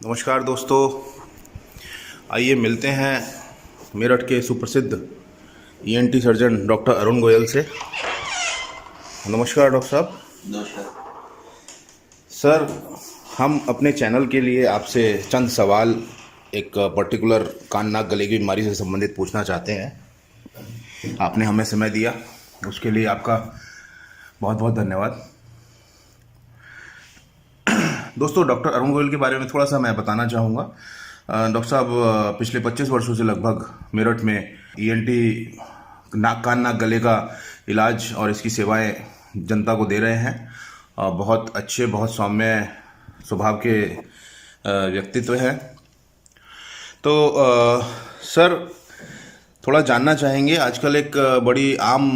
नमस्कार दोस्तों, आइए मिलते हैं मेरठ के सुप्रसिद्ध ENT surgeon doctor Arun Goyal से। नमस्कार डॉक्टर साहब। नमस्कार। सर, हम अपने चैनल के लिए आपसे चंद सवाल एक पर्टिकुलर कान नाक गले की बीमारी से संबंधित पूछना चाहते हैं। आपने हमें समय दिया, उसके लिए आपका बहुत बहुत धन्यवाद। दोस्तों, डॉक्टर अरुण गोयल के बारे में थोड़ा सा मैं बताना चाहूँगा। डॉक्टर साहब पिछले 25 वर्षों से लगभग मेरठ में ईएनटी कान नाक गले का इलाज और इसकी सेवाएं जनता को दे रहे हैं। बहुत अच्छे, बहुत सौम्य स्वभाव के व्यक्तित्व हैं। तो सर, थोड़ा जानना चाहेंगे, आजकल एक बड़ी आम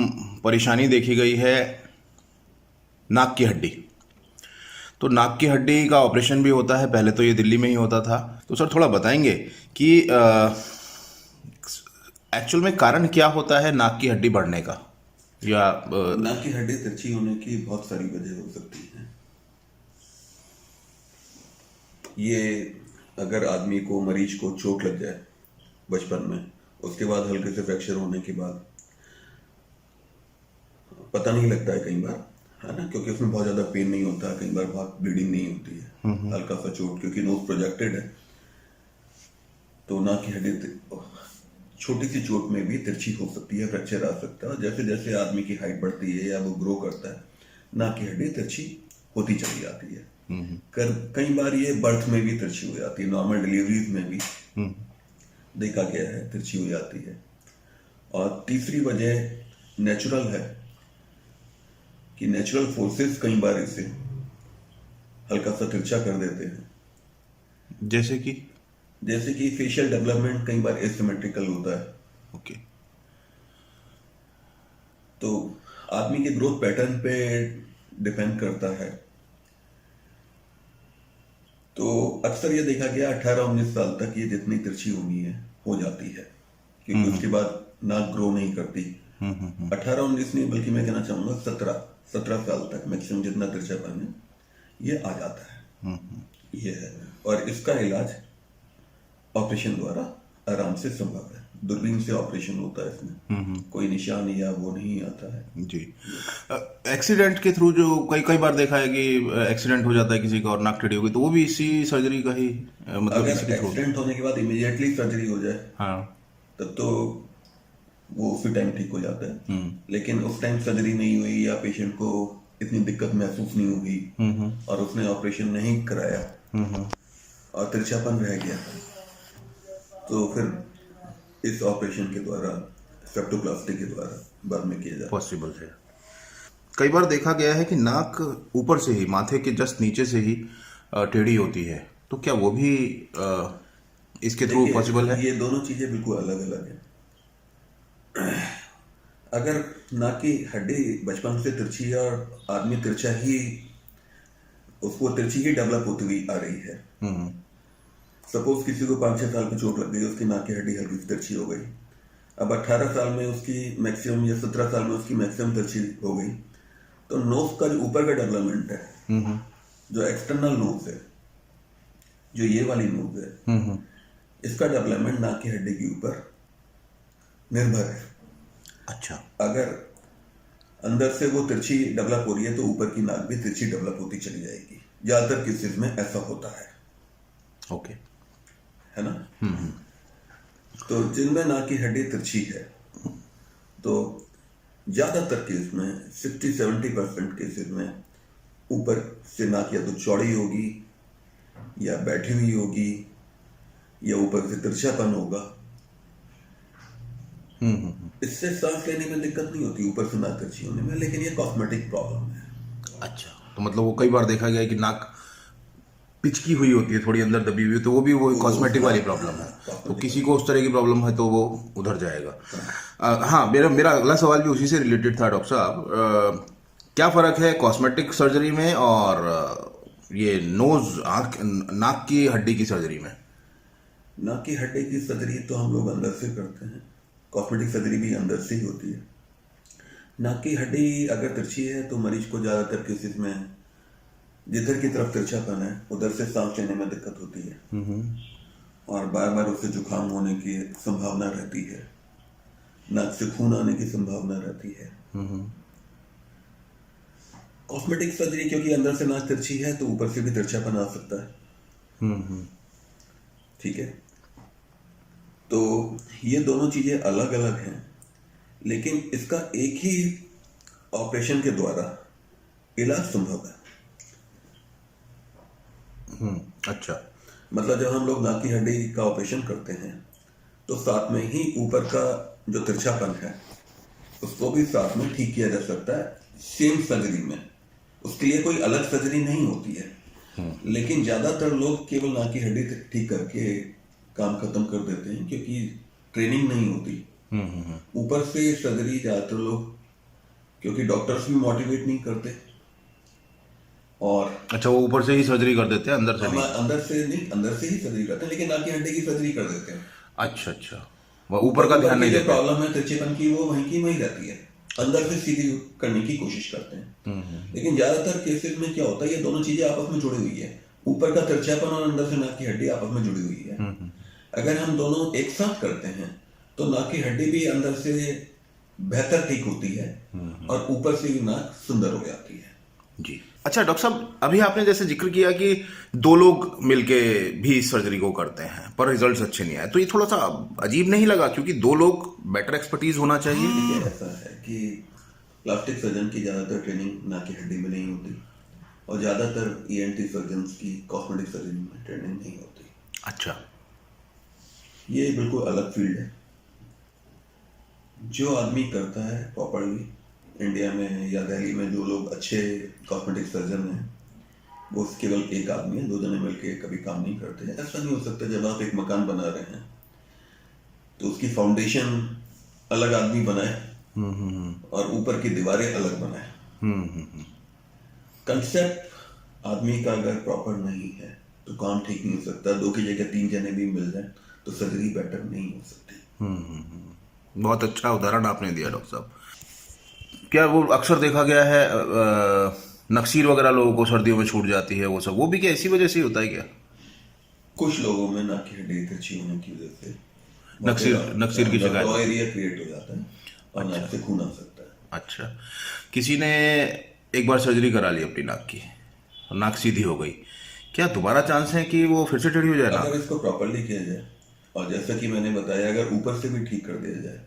परेशानी देखी गई है नाक की हड्डी। तो नाक की हड्डी का ऑपरेशन भी होता है, पहले तो ये दिल्ली में ही होता था। तो सर थोड़ा बताएंगे कि एक्चुअल में कारण क्या होता है नाक की हड्डी बढ़ने का, या नाक की हड्डी तिरछी होने की बहुत सारी वजह हो सकती है। ये अगर आदमी को, मरीज को चोट लग जाए बचपन में, उसके बाद हल्के से फ्रैक्चर होने के बाद पता नहीं लगता है कई बार, है ना, क्योंकि उसमें बहुत ज्यादा पेन नहीं होता है, कई बार बहुत ब्लीडिंग नहीं होती है, हल्का सा चोट, क्योंकि नोज प्रोजेक्टेड है। तो नाक की हड्डी छोटी सी चोट में भी तिरछी हो सकती है, फ्रैक्चर आ सकता है। जैसे जैसे आदमी की हाइट बढ़ती है या वो ग्रो करता है, नाक की हड्डी तिरछी होती चली जाती है। कई बार ये बर्थ में भी तिरछी हो जाती है, नॉर्मल डिलीवरीज में भी देखा गया है, तिरछी हो जाती है। और तीसरी वजह नेचुरल है कि नेचुरल फोर्सेस कई बार इसे हल्का सा तिरछा कर देते हैं। जैसे कि फेशियल डेवलपमेंट कई बार एसिमेट्रिकल होता है। ओके। तो आदमी के ग्रोथ पैटर्न पे डिपेंड करता है। तो अक्सर ये देखा गया 18-19 साल तक ये जितनी तिरछी होनी है हो जाती है, क्योंकि उसके बाद नाक ग्रो नहीं करती। 18-19 नहीं, बल्कि मैं कहना चाहूंगा 17 साल तक मैक्सिमम जितना तिरछापन है ये आ जाता है। ये है, और इसका इलाज ऑपरेशन द्वारा आराम से संभव है। दूरबीन से ऑपरेशन होता है, इसमें कोई निशान या वो नहीं आता है जी। एक्सीडेंट के थ्रू जो कई बार देखा है कि एक्सीडेंट हो जाता है किसी का और नाक टेढ़ी हो गई, तो वो भी इसी सर्जरी का ही मतलब अगर इसी के थ्रू? एक्सीडेंट होने के बाद इमीडिएटली सर्जरी हो जाए, हाँ। तब तो वो उसी टाइम ठीक हो जाता है। लेकिन उस टाइम सर्जरी नहीं हुई या पेशेंट को इतनी दिक्कत महसूस नहीं हुई और उसने ऑपरेशन नहीं कराया और तिरछापन रह गया, तो फिर इस ऑपरेशन के द्वारा, सेप्टोप्लास्टी के द्वारा बाद में किया जाता है। पॉसिबल है। कई बार देखा गया है कि नाक ऊपर से ही, माथे के जस्ट नीचे से ही टेढ़ी होती है, तो क्या वो भी इसके थ्रू पॉसिबल है? ये दोनों चीजें बिल्कुल अलग अलग है। अगर नाक की हड्डी बचपन से तिरछी है और आदमी तिरछा ही, उसको तिरछी ही डेवलप होती हुई आ रही है, सपोज किसी को 5-6 साल की चोट लग गई, उसकी नाक की हड्डी हल्की सी तिरछी हो गई, अब 18 साल में उसकी मैक्सिमम या 17 साल में उसकी मैक्सिमम तिरछी हो गई, तो नोज का जो ऊपर का डेवलपमेंट है, जो एक्सटर्नल नोज है, जो ये वाली नोज है, इसका डेवलपमेंट नाक की हड्डी के ऊपर निर्भर है। अच्छा। अगर अंदर से वो तिरछी डेवलप हो रही है तो ऊपर की नाक भी तिरछी डेवलप होती चली जाएगी। ज्यादातर केसेस में ऐसा होता है। ओके। है ना? तो जिनमें नाक की हड्डी तिरछी है, तो ज्यादातर केस में 60-70% केसेस में ऊपर से नाक या तो चौड़ी होगी या बैठी हुई होगी या ऊपर से तिरछापन होगा। इससे सांस लेने में दिक्कत नहीं होती ऊपर से नाक तिरछी होने में, लेकिन ये कॉस्मेटिक प्रॉब्लम है। अच्छा, तो मतलब वो कई बार देखा गया है कि नाक पिचकी हुई होती है, थोड़ी अंदर दबी हुई, तो वो भी वो कॉस्मेटिक वाली प्रॉब्लम है। तो किसी को उस तरह की प्रॉब्लम है तो वो उधर जाएगा। हाँ, मेरा अगला सवाल भी उसी से रिलेटेड था डॉक्टर साहब। क्या फ़र्क है कॉस्मेटिक सर्जरी में और ये नाक की हड्डी की सर्जरी में? नाक की हड्डी की सर्जरी तो हम लोग अंदर से करते हैं, कॉस्मेटिक सर्जरी भी अंदर से ही होती है। नाक की हड्डी अगर तिरछी है तो मरीज को ज़्यादातर केसेस में जिधर की तरफ तिरछापन है उधर से सांस लेने में दिक्कत होती है और बार बार उससे जुकाम होने की संभावना रहती है, नाक से खून आने की संभावना रहती है। कॉस्मेटिक सर्जरी क्योंकि अंदर से नाक तिरछी है तो ऊपर से भी तिरछापन आ सकता है। ठीक है, तो ये दोनों चीजें अलग अलग हैं, लेकिन इसका एक ही ऑपरेशन के द्वारा इलाज संभव है। अच्छा। मतलब जब हम लोग नाक की हड्डी का ऑपरेशन करते हैं तो साथ में ही ऊपर का जो तिरछापन है उसको भी साथ में ठीक किया जा सकता है सेम सर्जरी में। उसके लिए कोई अलग सर्जरी नहीं होती है, लेकिन ज्यादातर लोग केवल नाक की हड्डी ठीक करके काम खत्म कर देते हैं क्योंकि ट्रेनिंग नहीं होती। ऊपर से सर्जरी ज्यादातर लोग, क्योंकि डॉक्टर्स भी मोटिवेट नहीं करते। और अच्छा, वो ऊपर से ही सर्जरी कर देते हैं, अंदर से नहीं? अंदर से ही सर्जरी करते हैं, लेकिन नाक की हड्डी की सर्जरी कर देते हैं। अच्छा अच्छा, वह ऊपर का ध्यान नहीं देते। प्रॉब्लम है तिरछेपन की वो वहीं की वहीं रहती है, अंदर से सीधी करने की कोशिश करते हैं। लेकिन ज्यादातर केसेस में क्या होता है, ये दोनों चीजें आपस में जुड़ी हुई है। ऊपर का तिरछापन और अंदर से नाक की हड्डी आपस में जुड़ी हुई है। अगर हम दोनों एक साथ करते हैं तो नाक की हड्डी भी अंदर से बेहतर ठीक होती है और ऊपर से भी नाक सुंदर हो जाती है। जी। अच्छा डॉक्टर साहब, अभी आपने जैसे जिक्र किया कि दो लोग मिलके भी इस सर्जरी को करते हैं पर रिजल्ट्स अच्छे नहीं आए, तो ये थोड़ा सा अजीब नहीं लगा? क्योंकि दो लोग, बेटर एक्सपर्टीज होना चाहिए। देखिए, ऐसा है कि प्लास्टिक सर्जन की ज्यादातर ट्रेनिंग नाक की हड्डी में नहीं होती और ज्यादातर ईएनटी सर्जन्स की कॉस्मेटिक सर्जरी में ट्रेनिंग नहीं होती। अच्छा। ये बिल्कुल अलग फील्ड है। जो आदमी करता है प्रॉपरली इंडिया में या दिल्ली में, जो लोग अच्छे कॉस्मेटिक सर्जन हैं, वो केवल एक आदमी है, दो जने मिलके कभी काम नहीं करते। ऐसा नहीं हो सकता। जब आप एक मकान बना रहे हैं तो उसकी फाउंडेशन अलग आदमी बनाए और ऊपर की दीवारें अलग बनाए। कंसेप्ट आदमी का अगर प्रॉपर नहीं है तो काम ठीक नहीं हो सकता। दो की जगह तीन जने भी मिल जाए तो सर्जरी बेटर नहीं हो सकती। बहुत अच्छा उदाहरण आपने दिया डॉक्टर साहब। क्या वो अक्सर देखा गया है नक्सीर वगैरह लोगों को सर्दियों में छूट जाती है, वो सब, वो भी क्या इसी वजह से ही होता है क्या? कुछ लोगों में नाक की हड्डी तिरछी होने की वजह से नक्सीर की शिकायत, एरिया क्रिएट हो जाता है और नाक से खून आ सकता है। अच्छा, किसी ने एक बार सर्जरी करा ली अपनी नाक की और नाक सीधी हो गई, क्या दोबारा चांस है कि वो फिर से टेढ़ी हो जाए नाक? अगर इसको प्रॉपरली किया जाए और जैसा कि मैंने बताया, अगर ऊपर से भी ठीक कर दिया जाए,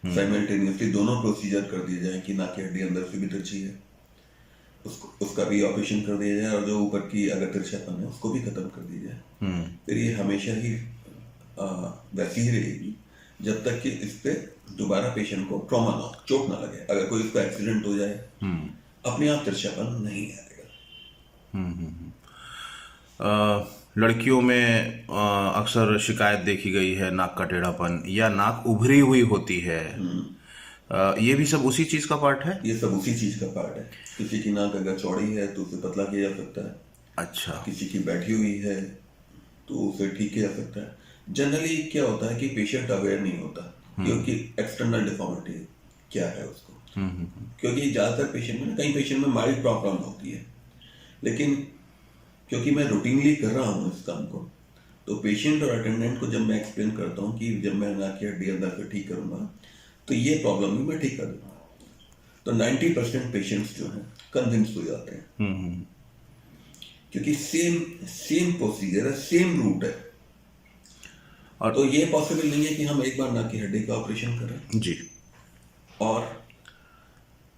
साइमल्टेनियसली दोनों प्रोसीजर कर दिए जाए कि नाक की हड्डी अंदर से भी तिरछी है, उसका भी ऑपरेशन कर दिया जाए और जो ऊपर की अगर तिरछापन है उसको भी खत्म कर दिया जाए, फिर ये हमेशा ही वैसी ही रहेगी जब तक कि इस पे दोबारा पेशेंट को ट्रॉमा ना, चोट ना लगे। अगर कोई इसका एक्सीडेंट हो जाए अपने आप तिरछापन नहीं आएगा। लड़कियों में अक्सर शिकायत देखी गई है नाक का टेढ़ापन या नाक उभरी हुई होती है, ये भी सब उसी चीज का पार्ट है? ये सब उसी चीज का पार्ट है। किसी की नाक अगर चौड़ी है तो उसे पतला किया जा सकता है। अच्छा। किसी की बैठी हुई है तो उसे ठीक किया जा सकता है। जनरली क्या होता है कि पेशेंट अवेयर नहीं होता क्योंकि एक्सटर्नल डिफॉर्मिटी क्या है उसको, क्योंकि ज्यादातर पेशेंट में, कई पेशेंट में माइल्ड प्रॉब्लम होती है, लेकिन क्योंकि मैं रूटीनली कर रहा हूँ इस काम को, तो पेशेंट और अटेंडेंट को जब मैं एक्सप्लेन करता हूँ कि जब मैं नाक की हड्डी अंदर से ठीक करूंगा तो ये प्रॉब्लम भी मैं ठीक कर दूंगा, तो 90% पेशेंट्स जो हैं कन्विंस हो जाते हैं क्योंकि सेम प्रोसीजर है, सेम रूट है। और तो ये पॉसिबल नहीं है कि हम एक बार नाक की हड्डी का ऑपरेशन करें जी और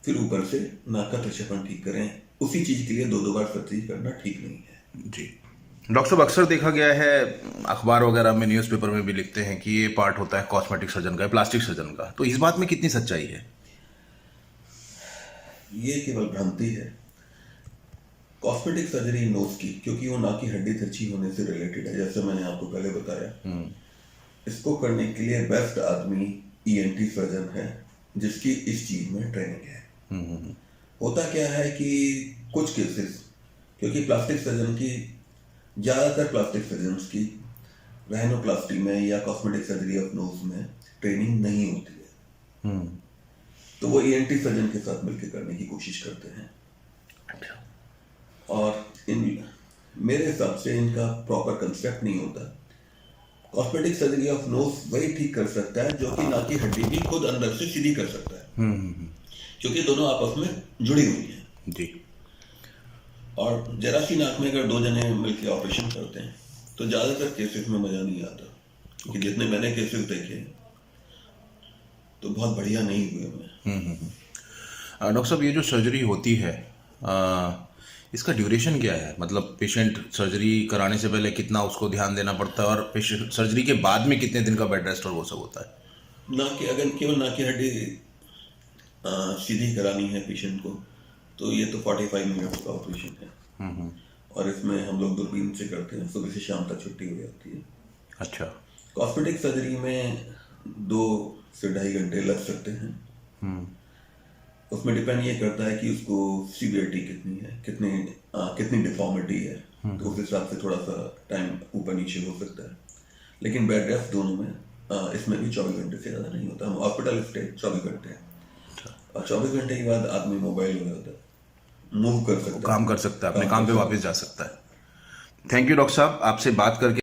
फिर ऊपर से नाक का तिरछापन ठीक करें। उसी चीज के लिए दो बार सर्जरी करना ठीक नहीं है। जी। डॉक्टर साहब, अक्सर देखा गया है, अखबार वगैरह में, न्यूज़पेपर में भी लिखते हैं कि ये पार्ट होता है कॉस्मेटिक सर्जन का, प्लास्टिक सर्जन का, तो इस बात में कितनी सच्चाई है? ये केवल भ्रांति है। कॉस्मेटिक सर्जरी नोज की, क्योंकि वो नाक की हड्डी तिरछी होने से रिलेटेड है, जैसे मैंने आपको पहले बताया, इसको करने के लिए बेस्ट आदमी ईएनटी सर्जन है जिसकी इस चीज में ट्रेनिंग है। होता क्या है कि कुछ केसेस, क्योंकि प्लास्टिक सर्जन की, ज्यादातर प्लास्टिक सर्जन्स की रैनोप्लास्टी में या कॉस्मेटिक सर्जरी ऑफ नोज में ट्रेनिंग नहीं होती है, तो वो ईएनटी सर्जन के साथ मिलकर करने की कोशिश करते हैं। और मेरे हिसाब से इनका प्रॉपर कंसेप्ट नहीं होता। कॉस्मेटिक सर्जरी ऑफ नोज वही ठीक कर सकता है जो कि नाक की हड्डी भी खुद अंदर से सीधी कर सकता है, क्योंकि दोनों आपस में जुड़ी हुई हैं। जी। और जरा सी नाक में अगर दो जने मिलकर ऑपरेशन करते हैं तो ज्यादातर केसेस में मजा नहीं आता, क्योंकि जितने मैंने केसेस देखे तो बहुत बढ़िया नहीं हुए मैं। डॉक्टर साहब, ये जो सर्जरी होती है इसका ड्यूरेशन क्या है? मतलब पेशेंट सर्जरी कराने से पहले कितना उसको ध्यान देना पड़ता है, और पेशेंट सर्जरी के बाद में कितने दिन का बेड रेस्ट और वो सब होता है? नाक की अगर केवल नाक की हड्डी सीधी करानी है पेशेंट को तो ये तो 45 मिनट का ऑपरेशन है, और इसमें हम लोग दूरबीन से करते हैं, सुबह से शाम तक छुट्टी हो जाती है। अच्छा। कॉस्मेटिक सर्जरी में 2 से 2.5 घंटे लग सकते हैं। उसमें डिपेंड ये करता है कि उसको सीवियरिटी कितनी है, कितनी डिफॉर्मिटी है, तो उस हिसाब से थोड़ा सा टाइम ऊपर नीचे हो सकता है। लेकिन बेड रेस्ट दोनों में इसमें भी 24 घंटे से ज़्यादा नहीं होता। हॉस्पिटल स्टे 24 घंटे है, और 24 घंटे के बाद आदमी मोबाइल हो जाता है, मूव कर सकता है, काम कर सकता है, अपने काम पे वापस जा सकता है। थैंक यू डॉक्टर साहब, आपसे बात करके